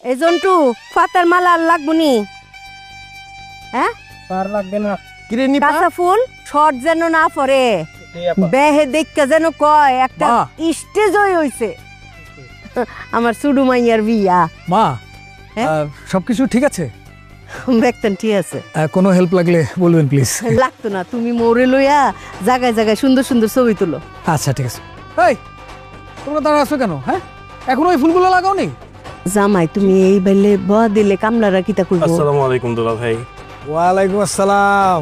এই জন্টু পাতার মালা আর লাগবো নি? হ্যাঁ আর লাগবে না। কিরে নি কাঁচা ফুল শর্ট যেন না পরে, বেহে দেখা যেন কয় একটা মা। স্টেজই হইছে আমার সুডু মাইয়ার বিয়া। মা হ্যাঁ? সবকিছু ঠিক আছে? দেখতেন ঠিক আছে, কোনো হেল্প লাগলে বলবেন প্লিজ। লাগতো না, তুমি মোরে লইয়া জায়গায় জায়গায় সুন্দর সুন্দর ছবি তুলো। আচ্ছা ঠিক আছে। এই তোমরা দাঁড়া আছো কেন? হ্যাঁ এখনো ওই ফুলগুলো লাগাও নি? জামাই তুমি এই বেলে বয়া দিলে কামলারা কিতা কইবো? আসসালামু আলাইকুম দুলা ভাই। ওয়ালাইকুম আসসালাম।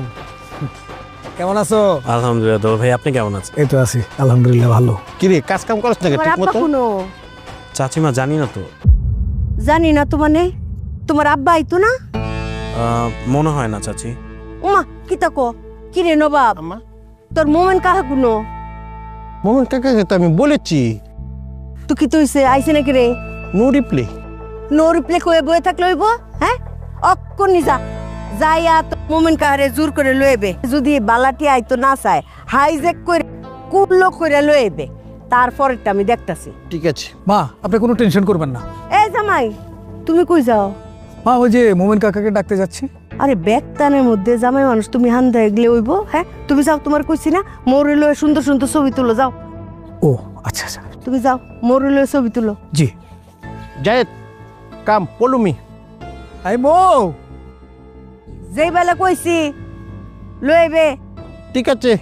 কেমন আছো? আলহামদুলিল্লাহ দুলা ভাই, আপনি কেমন আছেন? এই তো আছি আলহামদুলিল্লাহ ভালো। কিরে কাজ কাম করছ না তোমার ঠিক আব্বা মতো? কোনো চাচিমা জানি না তো, জানি না তো মানে তোমার আব্বা আইতো না? মনে হয় না চাচি। ওমা কিতা কো কি রে নবাব, আম্মা তোর মোমেন কাহা কোনো? মোহন কাকাকে তো আমি বলেছি তুই কি তুইছে আইছে নাকি রে? No replay. নো রিপ্লে কয়ে বয়ে থাকলে হইব? হ্যাঁ অক্ষণি যা যাইয়া তো মোমেন কাহারে জোর করে লইবে, যদি বালাটি আইতো না চায় হাইজ্যাক করে কুল্লো করে লইবে, তারপরেরটা আমি দেখতাছি। ঠিক আছে মা আপনি কোনো টেনশন করবেন না। এই জামাই তুমি কই যাও? মা ওই যে মোমেন কাকাকে ডাকতে যাচ্ছি। আরে ব্যাগটানের মধ্যে জামাই মানুষ, তুমি হান্দা এগলে হইব? হ্যাঁ তুমি যাও, তোমার কইছি না মোরে লয়ে সুন্দর সুন্দর ছবি তুলো, যাও ও আচ্ছা আচ্ছা তুমি যাও মোরে লয়ে ছবি তুলো। জি। জায়েদ কাম পলুমি। আই মো যেই বেলা কইছি লইবে। ঠিক আছে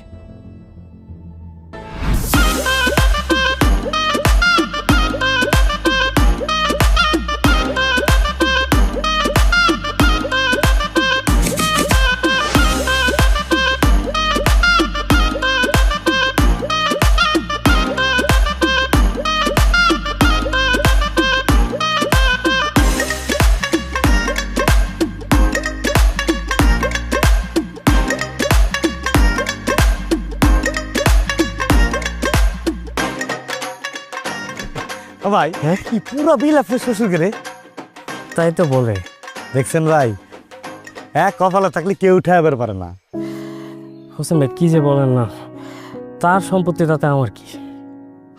ভাই। কি পুরো বিল আপনার শ্বশুর গেলে? তাই তো বলে। দেখছেন ভাই, এক কপালে থাকলে কেউ উঠে আবার পারে না। হোসেন ভাই কি যে বলেন না, তার সম্পত্তি তাতে আমার কি?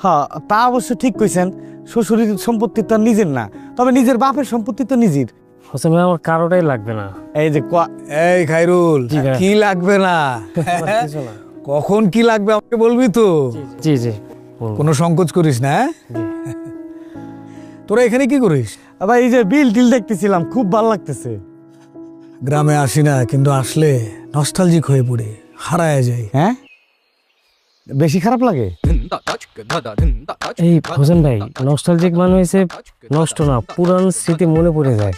হ্যাঁ তা অবশ্য ঠিক কইছেন, শ্বশুরের সম্পত্তি তো আর নিজের না, তবে নিজের বাপের সম্পত্তি তো নিজের। হোসেন ভাই আমার কারোটাই লাগবে না। এই যে এই খাইরুল জি ভাই। কি লাগবে না? আমার কিছু না। কখন কি লাগবে আমাকে বলবি তো, জি জি বলবো। কোনো সংকোচ করিস না। জি। তোরা এখানে কি করিস? ভাই এই যে বিল টিল দেখতেছিলাম, খুব ভালো লাগতেছে। গ্রামে আসি না, কিন্তু আসলে নস্টালজিক হয়ে পড়ে হারায় যাই। হ্যাঁ বেশি খারাপ লাগে? এই হোসেন ভাই নস্টালজিক মানে হয়েছে নষ্ট না, পুরান স্মৃতি মনে পড়ে যায়।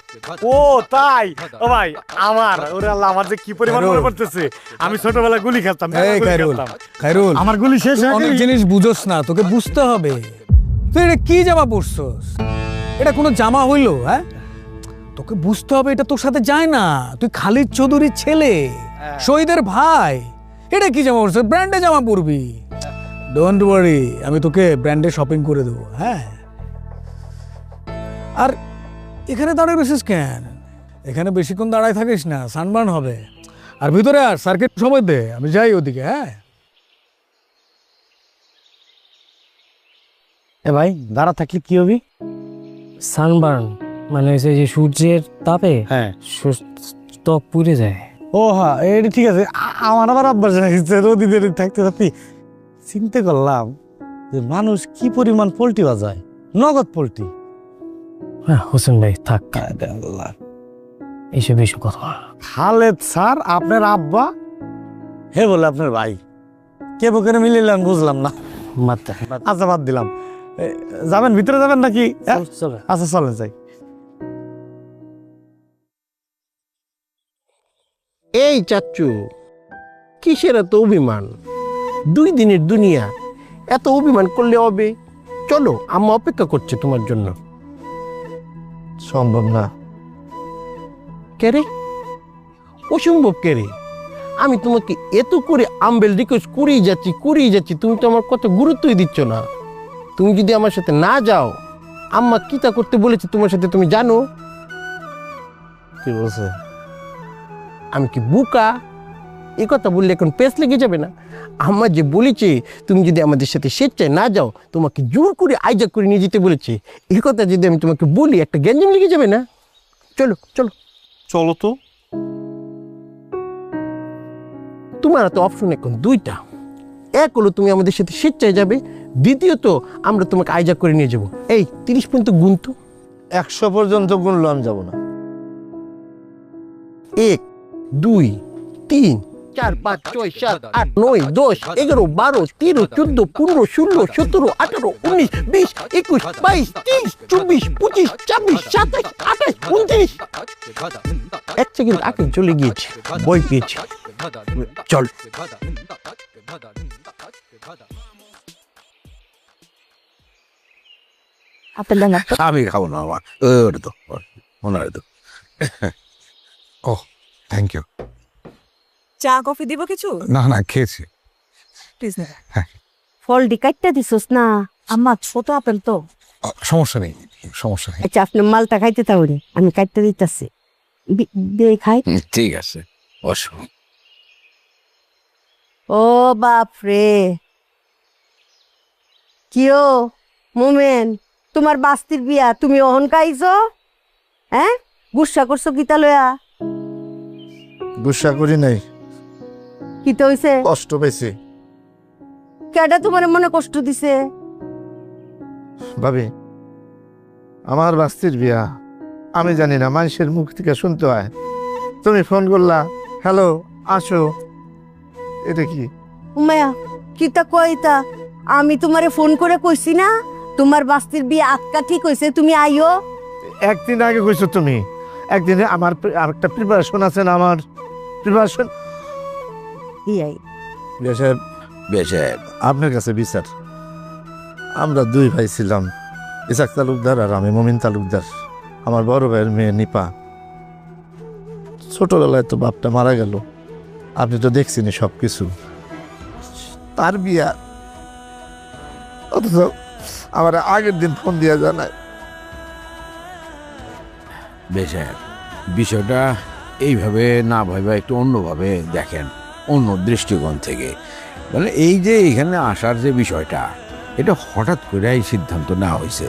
ও তাই? ও ভাই আমার ওরে আল্লাহ, আমার যে কি পরিমাণ মনে পড়তেছে। আমি ছোটবেলায় গুলি খেলতাম। এই খাইরুল, খাইরুল আমার গুলি শেষ তুই হয়ে অনেক গেলি? জিনিস বুঝোস না, তোকে বুঝতে হবে। তুই এটা কি জামা পরছস? এটা কোনো জামা হইলো? হ্যাঁ তোকে বুঝতে হবে, এটা তোর সাথে যায় না। তুই খালিদ চৌধুরীর ছেলে, শহীদের ভাই। এটা কি জামা পরছস? ব্র্যান্ডে জামা পরবি। ডোন্ট ওয়ারি, আমি তোকে ব্র্যান্ডে শপিং করে দেবো। হ্যাঁ আর এখানে দাঁড়িয়ে রয়েছিস কেন? এখানে বেশিক্ষণ দাঁড়ায় থাকিস না, সানবার্ন হবে। আর ভিতরে আর সার্কিট সময় দে, আমি যাই ওদিকে। হ্যাঁ এ ভাই দাঁড়া থাকলে কি হবি? সানবার্ন মানে হয়েছে যে সূর্যের তাপে হ্যাঁ ত্বক পুড়ে যায়। ও হ্যাঁ এটা ঠিক আছে। আমার আবার অভ্যাস হয়েছে রোদিদের থাকতে থাকতে। চিন্তা করলাম যে মানুষ কি পরিমাণ পোল্ট্রি বাজায়, নগদ পোল্ট্রি। হ্যাঁ হোসেন ভাই থাক, এইসব এইসব কথা। খালেদ স্যার আপনার আব্বা, হে বলে আপনার ভাই, কে বকের মিলিলাম বুঝলাম না। আচ্ছা বাদ দিলাম। যাবেন ভিতরে যাবেন নাকি? আচ্ছা চলেন যাই। এই চাচ্চু, কিসের এত অভিমান? 2 দিনের দুনিয়া, এত অভিমান করলে হবে? চলো, আম্মা অপেক্ষা করছে তোমার জন্য। সম্ভব না। কে রে? অসম্ভব কে রে? আমি তোমাকে এত করে আম্বেল রিকোয়েস্ট করেই যাচ্ছি, তুমি তো আমার কথা গুরুত্বই দিচ্ছ না। তুমি যদি আমার সাথে না যাও, আম্মা কিতা করতে বলেছে তোমার সাথে তুমি জানো? কি বলছে? আমি কি বুকা এই কথা বললে এখন পেস লেগে যাবে না? আমার যে বলেছে তুমি যদি আমাদের সাথে স্বেচ্ছায় না যাও তোমাকে জোর করে আইজাক করে নিয়ে যেতে বলেছে, এই কথা যদি আমি তোমাকে বলি একটা গ্যাঞ্জাম লেগে যাবে না? চলো চলো চলো তো। তোমার তো অপশন এখন দুইটা, এক হলো তুমি আমাদের সাথে স্বেচ্ছায় যাবে, দ্বিতীয়ত আমরা তোমাকে আইজাক করে নিয়ে যাবো। এই 30 পর্যন্ত গুনতো। 100 পর্যন্ত গুনলো আমি যাব না। 1 2 3 4 5 6 7 8 9 10 11 12 13 14 15 16 17 18 19 20 21 22 23 24 25 26 27 28 29। এক সেকেন্ড আগে চলে গিয়েছে, বই পেয়েছে। চল। আমি খাবো না, আমার ওটা তো ওনারে তো। ও থ্যাংক ইউ। চা কফি দিব কিছু? না না খেয়েছি। প্লিজ না। ফলটি কাটটা দিছস না? আম্মা ছোট আপেল তো। সমস্যা নেই, সমস্যা নেই। আচ্ছা আপনি মালটা খাইতে তাহলে আমি কাটতে দিতেছি, খাই। ঠিক আছে, অসুবিধা। ও বাপ রে, কিও মোমেন, তোমার বাস্তির বিয়া তুমি অহন খাইছো? হ্যাঁ, গুসা করছো কিতা লয়া? গুসা করি নাই, কিতা হইছে? কষ্ট পেয়েছি। কেডা তোমার মনে কষ্ট দিছে? ভাবি, আমার বাস্তির বিয়া, আমি জানি না, মানুষের মুখ থেকে শুনতে হয়। তুমি ফোন করলা, হ্যালো আসো, এটা কি? উমায়া কিতা কইতা? আমি তোমারে ফোন করে কইছি না তোমার বাস্তির বিয়া আটকা ঠিক হইছে, তুমি আইও। একদিন আগে কইছো তুমি, একদিনে আমার আরেকটা প্রিপারেশন আছে না, আমার প্রিপারেশন। ইয়াই সাহেব, বেশে আপনার কাছে বিচার। আমরা দুই ভাই ছিলাম, ইসাক তালুকদার আর আমি মমিন তালুকদার। আমার বড় ভাইয়ের মেয়ে নিপা, ছোটবেলায় তো বাপটা মারা গেল, আপনি তো দেখছেন সব কিছু। তার বিয়া, অথচ আমার আগের দিন ফোন দিয়া জানায়। বেশে বিষয়টা এইভাবে না ভাইবা একটু অন্যভাবে দেখেন, অন্য দৃষ্টিকোণ থেকে। মানে এই যে এখানে আসার যে বিষয়টা, এটা হঠাৎ করে এই সিদ্ধান্ত নেওয়া হয়েছে।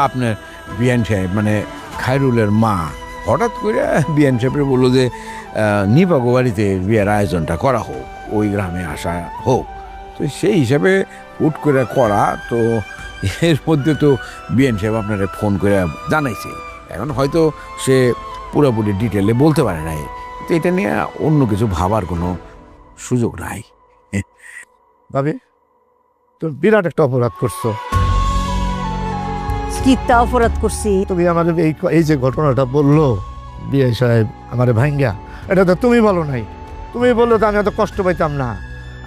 আপনার বিয়ান সাহেব মানে খায়রুলের মা হঠাৎ করে বিয়ান সাহেবের বললো যে নিপাগো বাড়িতে বিয়ের আয়োজনটা করা হোক, ওই গ্রামে আসা হোক। তো সেই হিসাবে হুট করে করা, তো এর মধ্যে তো বিয়ান সাহেব আপনারা ফোন করে জানাইছে। এখন হয়তো সে পুরোপুরি ডিটেলে বলতে পারে নাই, তো এটা নিয়ে অন্য কিছু ভাবার কোনো সুযোগ নাই। ভাবি, তুমি বিরাট একটা অপরাধ করছো। কিতা অপরাধ করছি? তুমি আমার এই যে ঘটনাটা বললো বিয়ে সাহেব আমার ভাঙ্গা, এটা তো তুমি বলো নাই। তুমি বললো তো আমি এত কষ্ট পাইতাম না।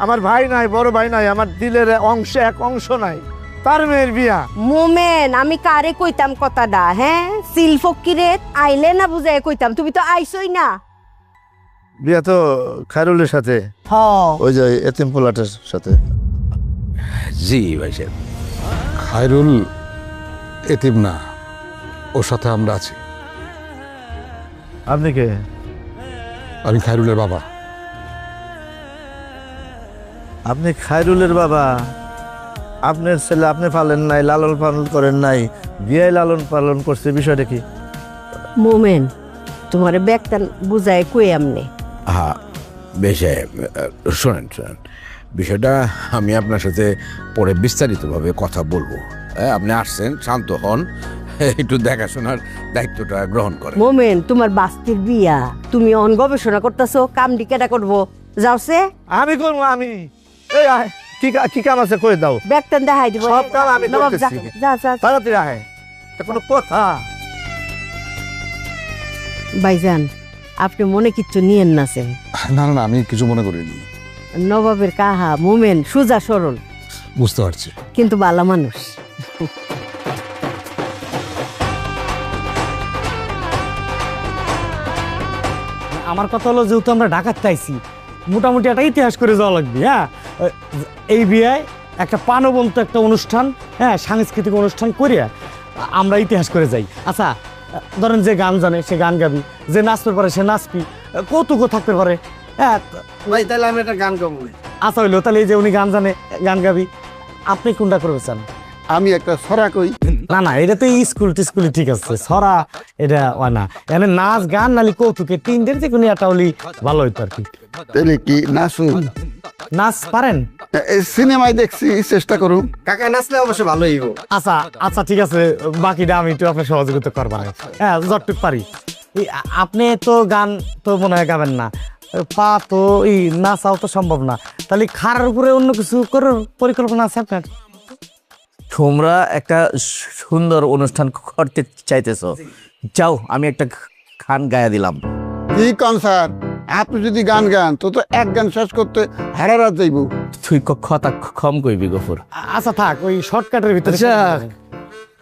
আমার ভাই নাই, বড় ভাই নাই, আমার দিলের অংশে এক অংশ নাই, তার মেয়ের বিয়া। মোমেন আমি কারে কইতাম কথাটা? হ্যাঁ, সিল ফকিরে আইলে না বুঝাই কইতাম, তুমি তো আইসই না। বিয়া তো খায়রুলের সাথে, ওই যে এতিম পোলাটার সাথে। জি ভাই সাহেব। খায়রুল এতিম না, ওর সাথে আমরা আছি। আপনি কে? আমি খায়রুলের বাবা। আপনি খায়রুলের বাবা? আপনার ছেলে আপনি পালেন নাই, লালন পালন করেন নাই, বিয়ে লালন পালন করছে, বিষয়টা কি? মোমেন তোমারে ব্যাগটা বুঝাই কই আমনে? হ্যাঁ বেশে শোনেন শোনেন, বিষয়টা আমি আপনার সাথে পরে বিস্তারিতভাবে কথা বলবো। আপনি আসছেন, শান্ত হন, একটু দেখাশোনার দায়িত্বটা গ্রহণ করেন। মোমেন তোমার বাস্তির বিয়া, তুমি অন গবেষণা করতেছো, কাম ডিকেটা করবো যাওছে? আমি করবো, আমি এই আয়, কি কাম আছে কই দাও। ব্যাগটা দেখাই দিব, সব কাম আমি নবাব, যা, করতেছি। যা যা। তাড়াতাড়ি আয়, এটা কোনো কথা? ভাইজান আপনি মনে কিচ্ছু নিয়েন না সে। না না না, আমি কিছু মনে করিনি। নবাবের কাহা মোমেন সোজা সরল, বুঝতে পারছি। কিন্তু ভালো মানুষ। আমার কথা হলো, যেহেতু আমরা ঢাকাতে আইছি, মোটামুটি একটা ইতিহাস করে যাওয়া লাগবে। হ্যাঁ, এই বিয়ায় একটা প্রাণবন্ত একটা অনুষ্ঠান, হ্যাঁ সাংস্কৃতিক অনুষ্ঠান করিয়া আমরা ইতিহাস করে যাই। আচ্ছা ধরেন যে গান জানে সে গান গাবি, যে নাচতে পারে সে নাচবি, কৌতুকও থাকতে পারে। হ্যাঁ ভাই তাহলে আমি একটা গান গাবো। আচ্ছা হইলো, তাহলে এই যে উনি গান জানে, গান গাবি, আপনি কোনটা করবে চান? আমি একটা ছড়া কই। না না, এটা তো স্কুল টিস্কুলি ঠিক আছে, ছড়া এটা হয় না, এখানে নাচ গান নালি কৌতুকে তিনদের যে কোনো একটা হলি ভালো হইতো আর কি। তাহলে কি নাচুন? নাচ পারেন? সিনেমায় দেখছি, চেষ্টা করুন। কাকা নাচলে অবশ্য ভালোই হইব। আচ্ছা আচ্ছা ঠিক আছে, বাকিটা আমি একটু আপনার সহযোগিতা করবার। হ্যাঁ যতটুক পারি। আপনি তো গান তো মনে হয় গাবেন না, পা তো এই নাচাও তো সম্ভব না, তাহলে খাড়ার উপরে অন্য কিছু করার পরিকল্পনা আছে আপনার? তোমরা একটা সুন্দর অনুষ্ঠান করতে চাইতেছো, যাও আমি একটা গান গায়া দিলাম। কি কনসার্ট? আপনি যদি গান গান তো এক গান শেষ করতে হারা রাত যাইব। তুই কথা কম কইবি গফুর। আচ্ছা থাক, ওই শর্টকাটের ভিতরে।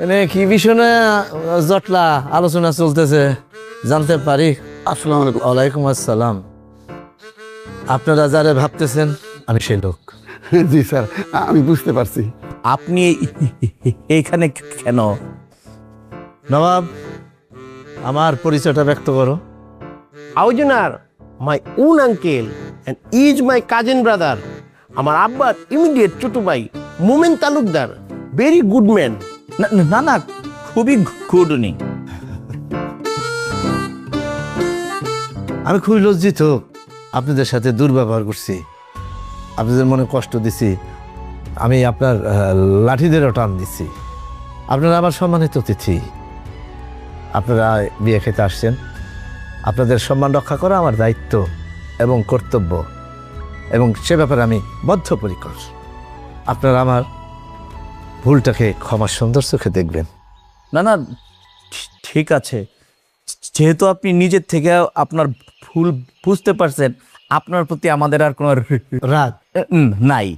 এনে কি বিষয় না জটলা আলোচনা চলতেছে, জানতে পারি? আসসালামু আলাইকুম। ওয়ালাইকুম আসসালাম। আপনারা যারা ভাবতেছেন আমি সেই লোক। জি স্যার, আমি বুঝতে পারছি। আপনি এইখানে কেন? নবাব, আমার পরিচয়টা ব্যক্ত করো। আউজনার my own uncle and is my cousin brother. আমার আব্বার ইমিডিয়েট ছোট ভাই Momen Talukdar, very good man. না না, খুবই গুড উনি। আমি খুবই লজ্জিত আপনাদের সাথে দুর্ব্যবহার করছি, আপনাদের মনে কষ্ট দিছি, আমি আপনার লাঠিদেরও টান দিছি। আপনারা আমার সম্মানিত অতিথি, আপনারা বিয়ে খেতে আসছেন, আপনাদের সম্মান রক্ষা করা আমার দায়িত্ব এবং কর্তব্য, এবং সে ব্যাপারে আমি বদ্ধপরিকর। আপনারা আমার ভুলটাকে ক্ষমা সুন্দর চোখে দেখবেন। না না ঠিক আছে, যেহেতু আপনি নিজের থেকে আপনার ভুল বুঝতে পারছেন, আপনার প্রতি আমাদের আর কোনো রাগ নাই।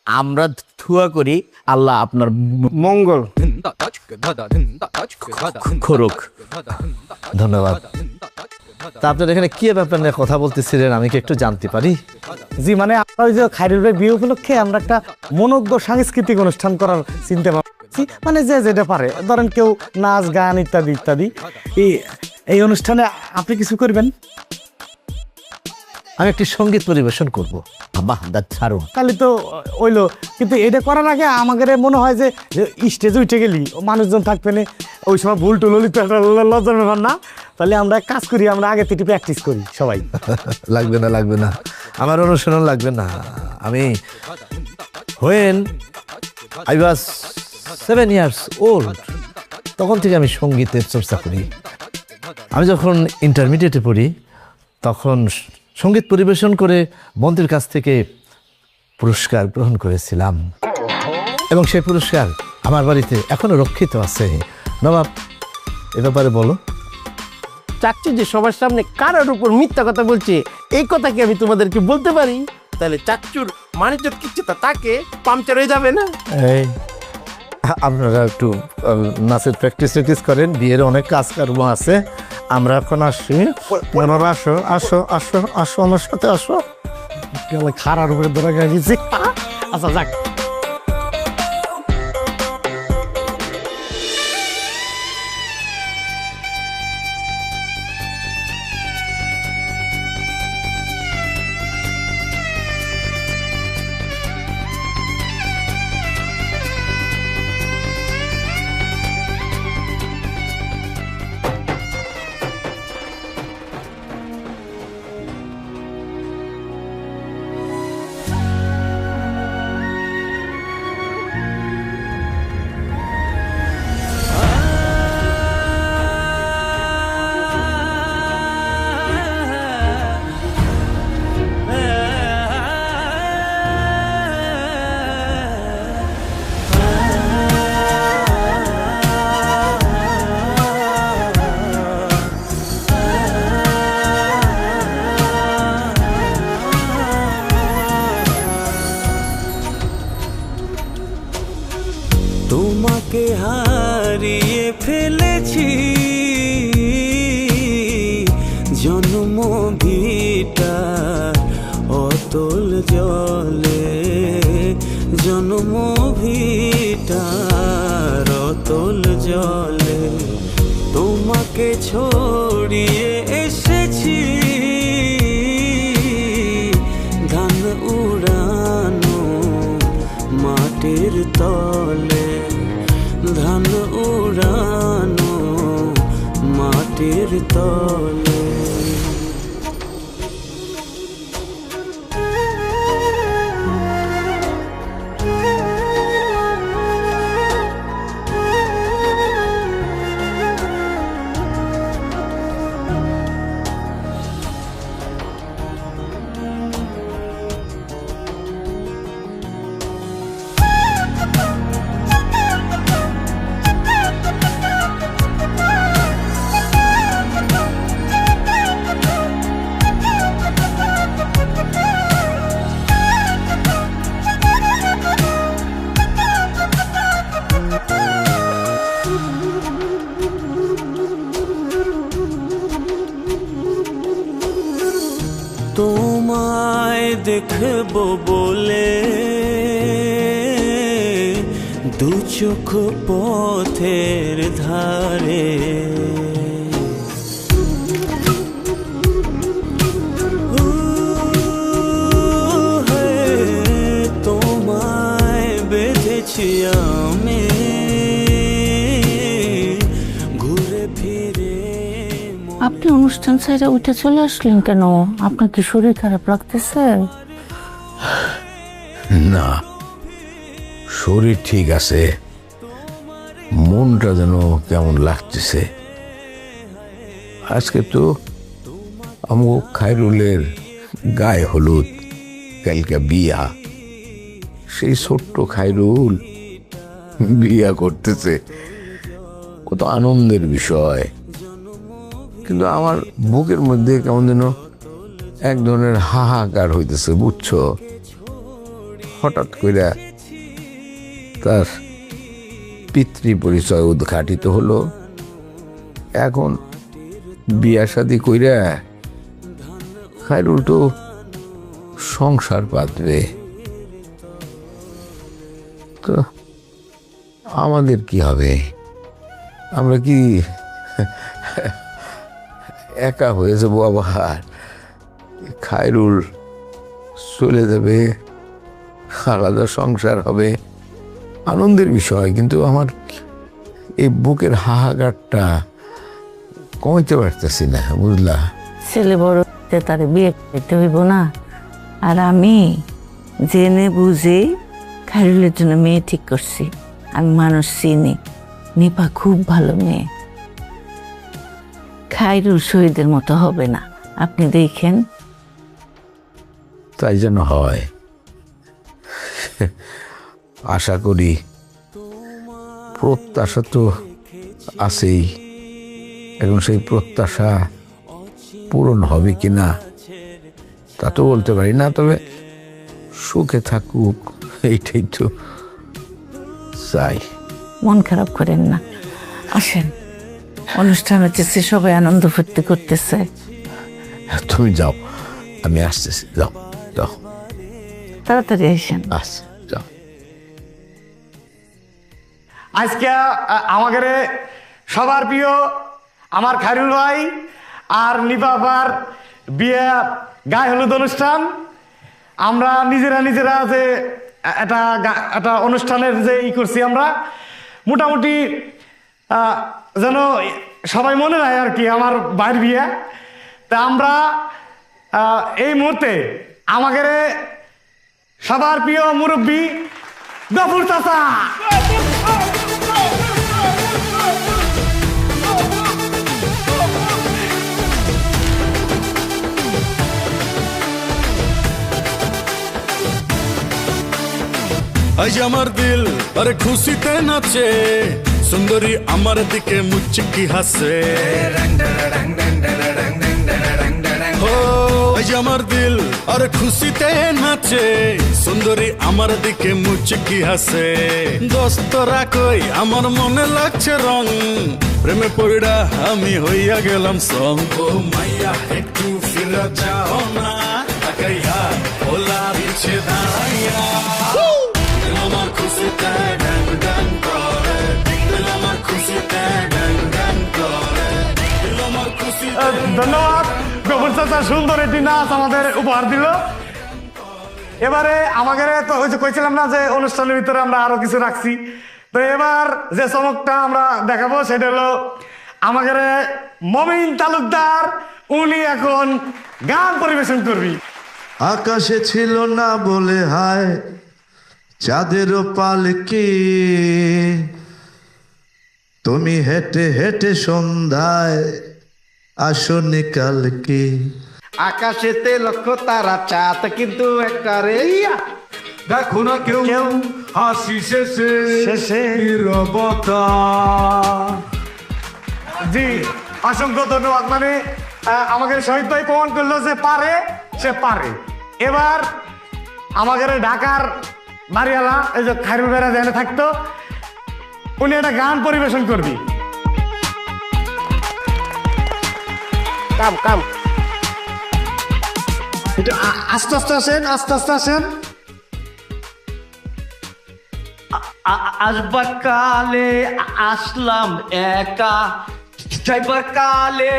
আমরা ধোয়া করি আল্লাহ আপনার মঙ্গল করুক। ধন্যবাদ। তা আপনার এখানে কি ব্যাপার নিয়ে কথা বলতেছিলেন, আমি কি একটু জানতে পারি? জি মানে আপনার ওই যে খায়রুল ভাই বিয়ে উপলক্ষে আমরা একটা মনোজ্ঞ সাংস্কৃতিক অনুষ্ঠান করার চিন্তা ভাবছি, মানে যে যেটা পারে, ধরেন কেউ নাচ গান ইত্যাদি ইত্যাদি। এই অনুষ্ঠানে আপনি কিছু করবেন? আমি একটি সঙ্গীত পরিবেশন করব। বাহ, দারুণ। তাহলে তো হইলো, কিন্তু এটা করার আগে আমাদের মনে হয় যে স্টেজে উঠে গেলি মানুষজন থাকবে না, ওই সময় ভুল টুল হলি তো একটা লজ্জার ব্যাপার না। তাহলে আমরা এক কাজ করি, আমরা আগে থেকে প্র্যাকটিস করি সবাই। লাগবে না, আমার অনুশীলন লাগবে না। আমি when I was 7 years old তখন থেকে আমি সঙ্গীতের চর্চা করি। আমি যখন ইন্টারমিডিয়েটে পড়ি তখন সঙ্গীত পরিবেশন করে মন্ত্রীর কাছ থেকে পুরস্কার গ্রহণ করেছিলাম, এবং সেই পুরস্কার আমার বাড়িতে এখনো রক্ষিত আছে। নবাব, এ ব্যাপারে বলো। চাচ্চু যে সবার সামনে কারোর উপর মিথ্যা কথা বলছে, এই কথা কি আমি তোমাদেরকে বলতে পারি? তাহলে চাচ্চুর মানিজ্জত কিচ্ছু তাকে পাংচার হয়ে যাবে না? এই আপনারা একটু নাচের প্র্যাকটিস করেন, বিয়ের অনেক কাজকর্ম আছে, আমরা এখন আসছি। আসো আসো আসো আসো আমার সাথে আসো। খারার উপরে ধরে গেছি। আচ্ছা যাক, তোমাকে হারিয়ে ফেলেছি, জন্ম ভিটার অতল জলে, জন্ম ভিটার অতল জলে। তোমাকে ছড়িয়ে এসেছি মাটির তলে ধান উড়ানো মাটির তলে। তোমায় দেখবো বলে দু চোখ পথের ধারে তোমায় বেঁধেছি আমি ঘুরে ফিরে। আপনি অনুষ্ঠান সাইডে উঠে চলে আসলেন কেন? আপনার কি শরীর খারাপ লাগতেছে? না, শরীর ঠিক আছে, মনটা যেন কেমন লাগতেছে। আজকে তো আমগো খায়রুলের গায়ে হলুদ, কালকে বিয়া। সেই ছোট্ট খায়রুল বিয়া করতেছে, কত আনন্দের বিষয়। কিন্তু আমার বুকের মধ্যে কেমন যেন এক ধরনের হাহাকার হইতেছে, বুঝছো? হঠাৎ করে তার পিতৃ পরিচয় উদ্ঘাটিত হলো। এখন বিয়া শাদী কইরা খায়রুল তো সংসার পাতবে, তো আমাদের কি হবে? আমরা কি একা হয়ে যাবো? আবার খায়রুল চলে যাবে, আলাদা সংসার হবে, আনন্দের বিষয়। কিন্তু আমার এই বুকের হাহাকারটা কমাইতে পারতেছি না, বুঝলা? ছেলে বড় তারে বিয়ে করতে হইব না? আর আমি জেনে বুঝে খায়রুলের জন্য মেয়ে ঠিক করছি। আমি মানুষ চিনি, নিপা খুব ভালো মেয়ে। খায়রুল শহীদের মতো হবে না, আপনি দেখেন। তাই যেন হয়, আশা করি। প্রত্যাশা তো আছেই, এখন সেই প্রত্যাশা পূরণ হবে কিনা তা তো বলতে পারি না, তবে সুখে থাকুক এইটাই তো চাই। মন খারাপ করেন না, আসেন। অনুষ্ঠান হচ্ছে, সবাই আনন্দ ফুর্তি করতেছে। তুমি যাও, আমি আসতেছি। যাও যাও, তাড়াতাড়ি আসেন। আসছি, যাও। আজকে আমাদের সবার প্রিয় আমার খায়রুল ভাই আর নিপা আপার বিয়ে গায়ে হলুদ অনুষ্ঠান। আমরা নিজেরা যে একটা অনুষ্ঠানের যে করছি, আমরা মোটামুটি যেন সবাই মনে রাখে আর কি আমার ভাইয়ের বিয়ে। তা আমরা এই মুহূর্তে আমাদের সবার প্রিয় মুরব্বী গফুর চাচা, আজ আমার দিল আরে খুশিতে নাচে, সুন্দরী আমার দিকে মুচকি হাসে। আজ আমার দিল আরে খুশিতে নাচে, সুন্দরী আমার দিকে মুচকি হাসে। দোস্তরা কই আমার মনে লাগছে রং, প্রেমে পড়া আমি হইয়া গেলাম সং। ও মাইয়া একটু ফিরে যাও না, তাকাইয়া ওলা পিছে দাঁড়াইয়া। আমার খুশিতে ডান ডান করে, আমার খুশিতে ডান ডান করে, আমার খুশিতে। ধন্যবাদ গফুর চাচা, সুন্দর একটি নাচ আমাদের উপহার দিল। এবারে আমাকে তো ওই যে কইছিলাম না যে অনুষ্ঠানের ভিতরে আমরা আরো কিছু রাখছি, তো এবার যে চমকটা আমরা দেখাবো সেটা হলো আমাদের মমিন তালুকদার, উনি এখন গান পরিবেশন করবি। আকাশে ছিল না বলে হায় চাঁদেরও পালকি, তুমি হেঁটে হেঁটে সন্ধ্যায় আসনি কালকে। আকাশেতে লক্ষ তারা চাঁদ কিন্তু একটা রে দেখো না কেউ হাসি শেষে শেষে নীরবতা। জি অসংখ্য ধন্যবাদ। মানে আমাদের শহীদ ভাই প্রমাণ করলো যে পারে, সে পারে। এবার আমাদের ঢাকার বাড়িওয়ালা এই যে খায়রুল বেড়া জেনে থাকতো, উনি একটা গান পরিবেশন করবি। কাম কাম একটু আস্তে আস্তে আসেন, আস্তে আস্তে আসেন। আসবার কালে আসলাম একা, যাইবার কালে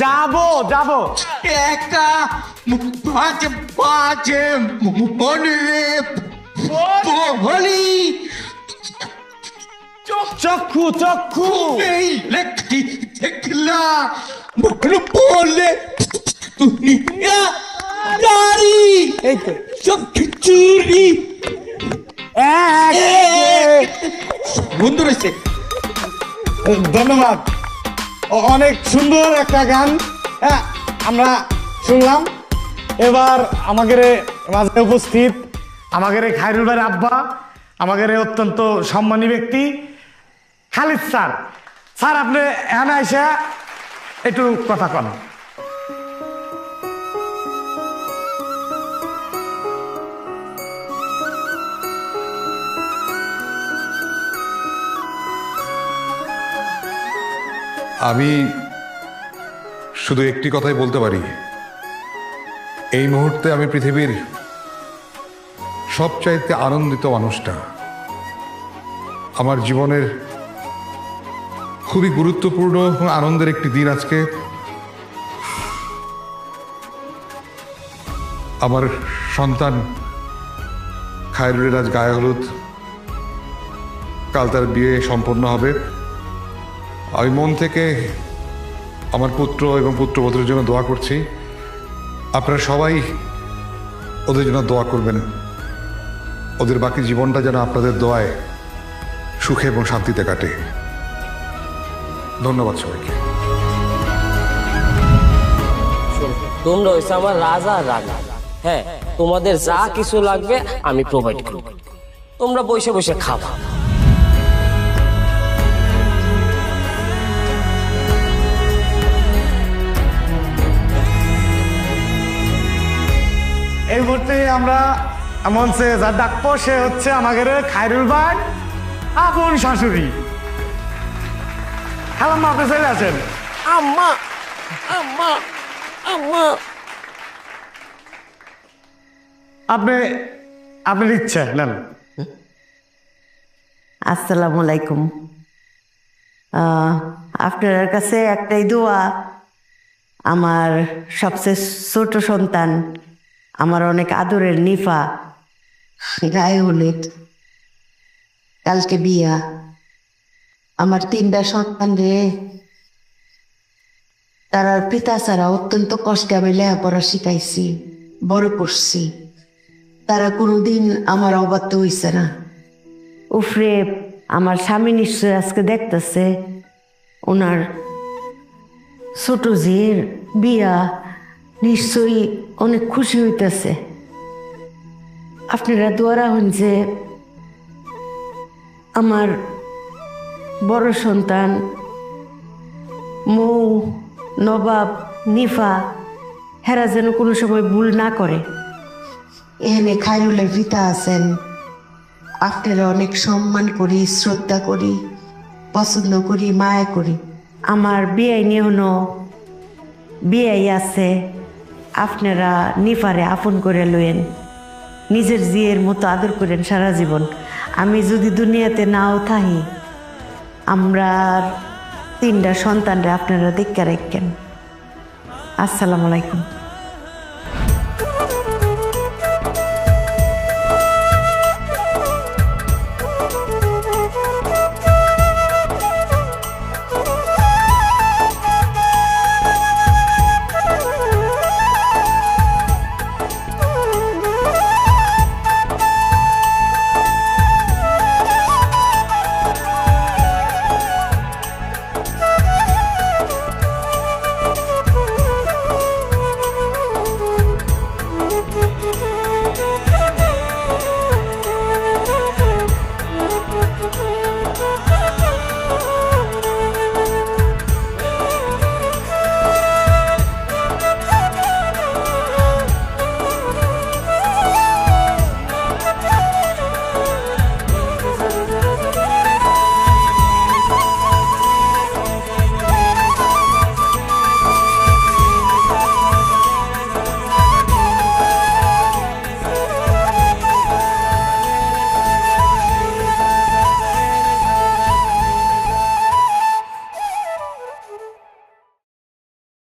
যাবো যাবো একা বাজে বাজে মনে বলি চক্ষু চক্ষু এই লেখি দেখলা মনে বলে দুনিয়া দারি এই তো সব চুরি বন্ধু রয়েছে। ধন্যবাদ, অনেক সুন্দর একটা গান আমরা শুনলাম। এবার আমাদের মাঝে উপস্থিত আমাদের খায়রুল ভাইয়ের আব্বা, আমাদের অত্যন্ত সম্মানী ব্যক্তি খালিদ স্যার। স্যার আপনি এখানে এসে একটু কথা কন। আমি শুধু একটি কথাই বলতে পারি, এই মুহূর্তে আমি পৃথিবীর সবচাইতে আনন্দিত মানুষটা। আমার জীবনের খুবই গুরুত্বপূর্ণ এবং আনন্দের একটি দিন আজকে। আমার সন্তান খায়রুলের আজ গায়ে হলুদ, কাল তার বিয়ে সম্পন্ন হবে। আমি মন থেকে আমার পুত্র এবং পুত্রবধূর জন্য দোয়া করছি। আপনারা সবাই ওদের জন্য দোয়া করবেন, ওদের বাকি জীবনটা যেন আপনাদের দোয়ায় সুখে এবং শান্তিতে কাটে। ধন্যবাদ সবাইকে। তোমরা হয়েছে আমার রাজা রাজা। হ্যাঁ, তোমাদের যা কিছু লাগবে আমি প্রোভাইড করব, তোমরা বসে বসে খাবা। এই মুহূর্তে আমরা মঞ্চে যা ডাকবো সে হচ্ছে আমাদের খায়রুল ভাই আপন শাশুড়ি। হ্যালো মা, আপনি চলে আছেন। আম্মা আম্মা আম্মা আপনি আপনার ইচ্ছে নেন। আসসালামু আলাইকুম। আপনার কাছে একটাই দোয়া, আমার সবচেয়ে ছোট সন্তান, আমার অনেক আদরের নিফা, গায়ে হলুদ, কালকে বিয়া। আমার 3টা সন্তান রে, তার পিতা ছাড়া অত্যন্ত কষ্টে আমি লেখাপড়া শিখাইছি, বড় করছি। তারা কোনোদিন আমার অবাধ্য হইছে না। উফরে আমার স্বামী নিশ্চয় আজকে দেখতেছে ওনার ছোট জির বিয়া, নিশ্চয়ই অনেক খুশি হইতেছে। আপনারা দোয়া হন যে আমার বড় সন্তান মৌ, নবাব, নিফা হেরা যেন কোনো সময় ভুল না করে। এখানে খায়রুলের পিতা আছেন, আপনারা অনেক সম্মান করি, শ্রদ্ধা করি, পছন্দ করি, মায়া করি। আমার বিয়ে নিয়ে হনো বিয়াই আছে, আপনারা নিফারে আপন করে লইয়েন, নিজের জিয়ের মতো আদর করেন সারা জীবন। আমি যদি দুনিয়াতে নাও থাকি, আমরা 3টা সন্তানরা আপনারা দেখে রাখেন। আসসালামু আলাইকুম।